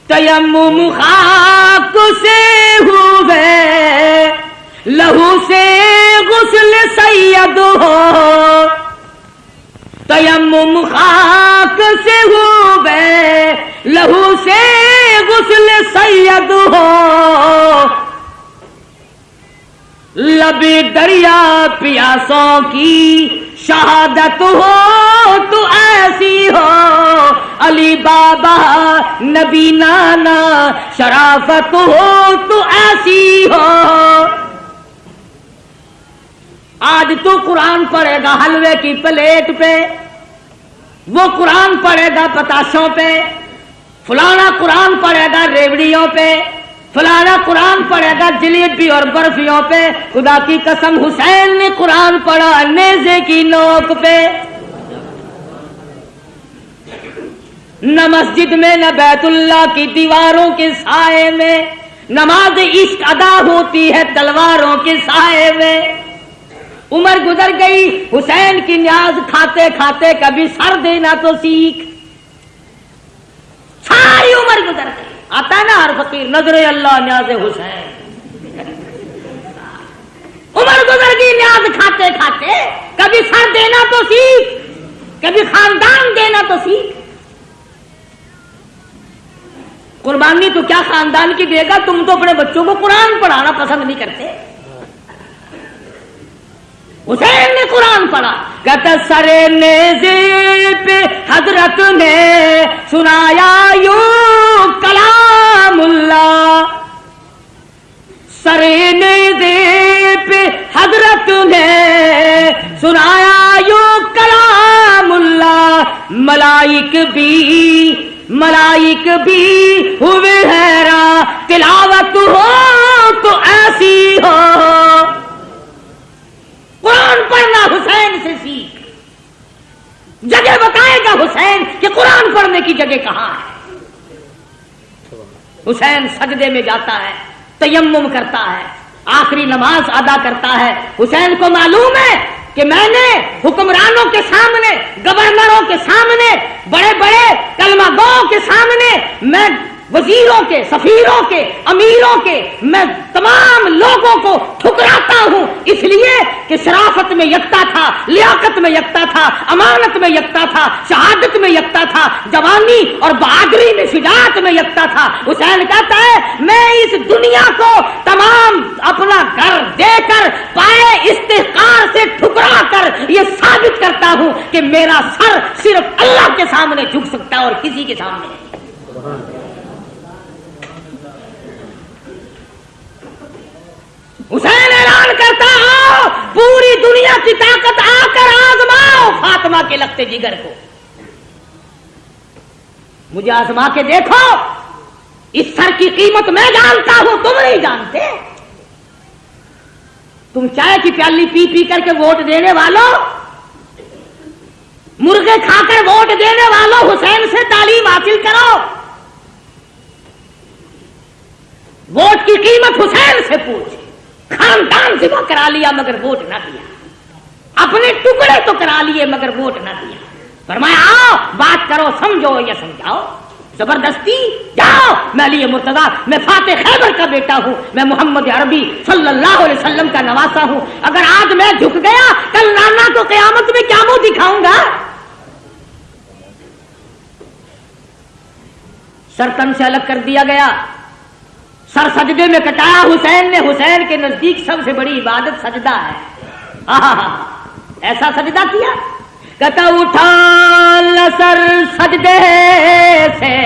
تیمم خاک سے ہوئے، لہو سے غسل سید ہو، تیمم خاک سے ہوئے، لہو سے غسل سید ہو، لب دریا پیاسوں کی شہادت ہو تو ایسی ہو، علی بابا نبی نانا شرافت ہو تو ایسی ہو۔ آج تو قرآن پڑھے گا حلوے کی پلیٹ پہ، وہ قرآن پڑھے گا پتاشوں پہ، فلانا قرآن پڑھے گا ریوڑیوں پہ، فلانا قرآن پڑھے گا جلیبی اور برفیوں پہ۔ خدا کی قسم حسین نے قرآن پڑھا نیزے کی نوک پہ، نہ مسجد میں نہ بیت اللہ کی دیواروں کے سائے میں، نماز عشق ادا ہوتی ہے تلواروں کے سائے میں۔ عمر گزر گئی، حسین کی نیاز کھاتے کھاتے کبھی سر دینا تو سیکھ، ساری عمر گزر گئی۔ آتا ہے نا ہر فقیر نظر اللہ نیاز حسین، عمر گزر گئی نیاز کھاتے کھاتے، کبھی سر دینا تو سیکھ، کبھی خاندان دینا تو سیکھ۔ قربانی تو کیا خاندان کی دے گا، تم تو اپنے بچوں کو قرآن پڑھانا پسند نہیں کرتے۔ حسین نے قرآن پڑھا، کہتا سرے نیزے پہ حضرت نے سنایا یوں کلام اللہ، سرے نیزے پہ حضرت نے سنایا یوں کلام اللہ، ملائک بھی ہوئے حیران، تلاوت ہو تو ایسی ہو۔ قرآن پڑھنا حسین سے سیکھ، جگہ بتائے گا حسین کہ قرآن پڑھنے کی جگہ کہاں ہے۔ حسین سجدے میں جاتا ہے، تیمم کرتا ہے، آخری نماز ادا کرتا ہے۔ حسین کو معلوم ہے کہ میں نے حکمرانوں کے سامنے، گورنروں کے سامنے، بڑے بڑے کلمہ گوؤں کے سامنے، میں وزیروں کے، سفیروں کے، امیروں کے، میں تمام لوگوں کو ٹھکراتا ہوں، اس لیے کہ شرافت میں یکتا تھا، لیاقت میں یکتا تھا، امانت میں یکتا تھا، شہادت میں یکتا تھا، جوانی اور بہادری میں، شجاعت میں یکتا تھا۔ حسین کہتا ہے میں اس دنیا کو تمام اپنا گھر دے کر، پائے استحقار سے ٹھکرا کر یہ ثابت کرتا ہوں کہ میرا سر صرف اللہ کے سامنے جھک سکتا ہے اور کسی کے سامنے نہیں۔ حسین اعلان کرتا ہو پوری دنیا کی طاقت آ کر آزماؤ فاطمہ کے لگتے جگر کو، مجھے آزما کے دیکھو، اس سر کی قیمت میں جانتا ہوں، تم نہیں جانتے۔ تم چائے کی پیالی پی پی کر کے ووٹ دینے والوں، مرغے کھا کر ووٹ دینے والوں، حسین سے تعلیم حاصل کرو، ووٹ کی قیمت حسین سے پوچھ۔ خاندان ذبح کرا لیا مگر ووٹ نہ دیا، اپنے ٹکڑے تو کرا لیے مگر ووٹ نہ دیا۔ فرمایا آؤ بات کرو، سمجھو یا سمجھاؤ، زبردستی جاؤ، میں علی مرتضیٰ، میں فاتح خیبر کا بیٹا ہوں، میں محمد عربی صلی اللہ علیہ وسلم کا نواسا ہوں، اگر آج میں جھک گیا کل نانا کو قیامت میں کیا منہ دکھاؤں گا؟ سر تن سے الگ کر دیا گیا، سر سجدے میں کٹایا حسین نے. حسین کے نزدیک سب سے بڑی عبادت سجدہ ہے. ایسا سجدہ کیا کہتا اٹھا سر سجدے سے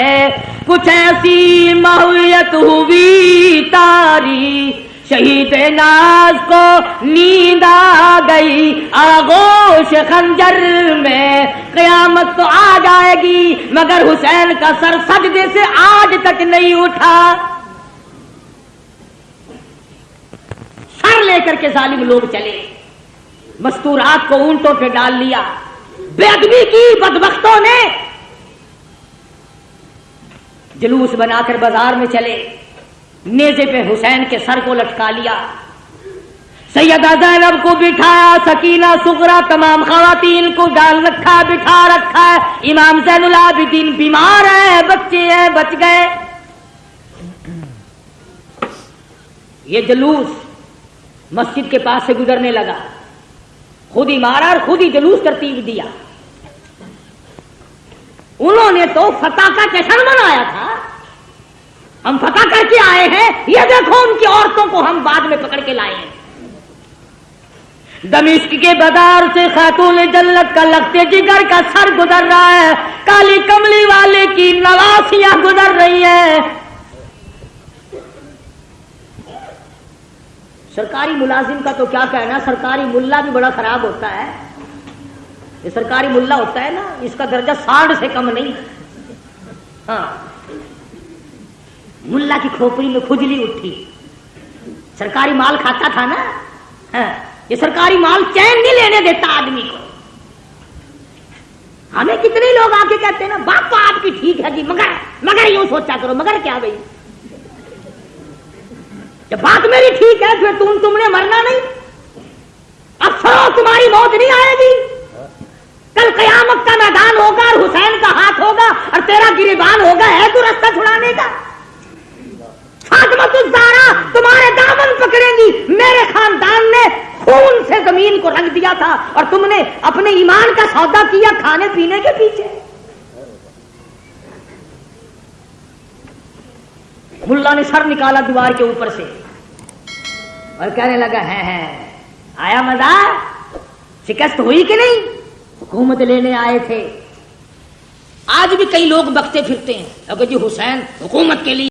کچھ ایسی ماہویت ہوئی تاری، شہید ناز کو نیند آ گئی آغوش خنجر میں، قیامت تو آ جائے گی مگر حسین کا سر سجدے سے آج تک نہیں اٹھا. سر لے کر کے ظالم لوگ چلے، مستورات کو اونٹوں پہ ڈال لیا، بے ادبی کی بدبختوں نے، جلوس بنا کر بازار میں چلے، نیزے پہ حسین کے سر کو لٹکا لیا، سیدہ زینب کو بٹھایا، سکینہ صغرا تمام خواتین کو ڈال رکھا، بٹھا رکھا ہے. امام زین العابدین بیمار ہیں، بچے ہیں، بچ گئے. یہ جلوس مسجد کے پاس سے گزرنے لگا، خود ہی مارا اور خود ہی جلوس ترتیب دیا. انہوں نے تو فتح کا جشن منایا تھا، ہم فتح کر کے آئے ہیں، یہ دیکھو ان کی عورتوں کو ہم بعد میں پکڑ کے لائے ہیں. دمشق کے بازار سے خاتون جنت کا لگتے جگر کا سر گزر رہا ہے، کالی کملی والے کی نواسیاں گزر رہی ہیں. سرکاری ملازم کا تو کیا کہنا، سرکاری ملا بھی بڑا خراب ہوتا ہے. یہ سرکاری ملا ہوتا ہے نا، اس کا درجہ سانڈ سے کم نہیں. ہاں، ملا کی کھوپڑی میں کھجلی اٹھی، سرکاری مال کھاتا تھا نا. ہاں، یہ سرکاری مال چین نہیں لینے دیتا آدمی کو. ہمیں کتنے لوگ آ کے کہتے ہیں نا بات تو آپ کی ٹھیک ہے جی، مگر یوں سوچا کرو. مگر کیا بھائی، جب بات میری ٹھیک ہے پھر تم نے مرنا نہیں. اب سرو تمہاری موت نہیں آئے گی. کل قیامت کا میدان ہوگا اور حسین کا ہاتھ ہوگا اور تیرا گریبان ہوگا، ہے تو رستہ چھڑانے کا. فاطمہ الزہرا تمہارے دامن پکڑیں گی. میرے خاندان نے خون سے زمین کو رنگ دیا تھا اور تم نے اپنے ایمان کا سودا کیا کھانے پینے کے پیچھے. ملا نے سر نکالا دیوار کے اوپر سے اور کہنے لگا ہے آیا مزہ، شکست ہوئی کہ نہیں؟ حکومت لینے آئے تھے. آج بھی کئی لوگ بکتے پھرتے ہیں کہ جی حسین حکومت کے لیے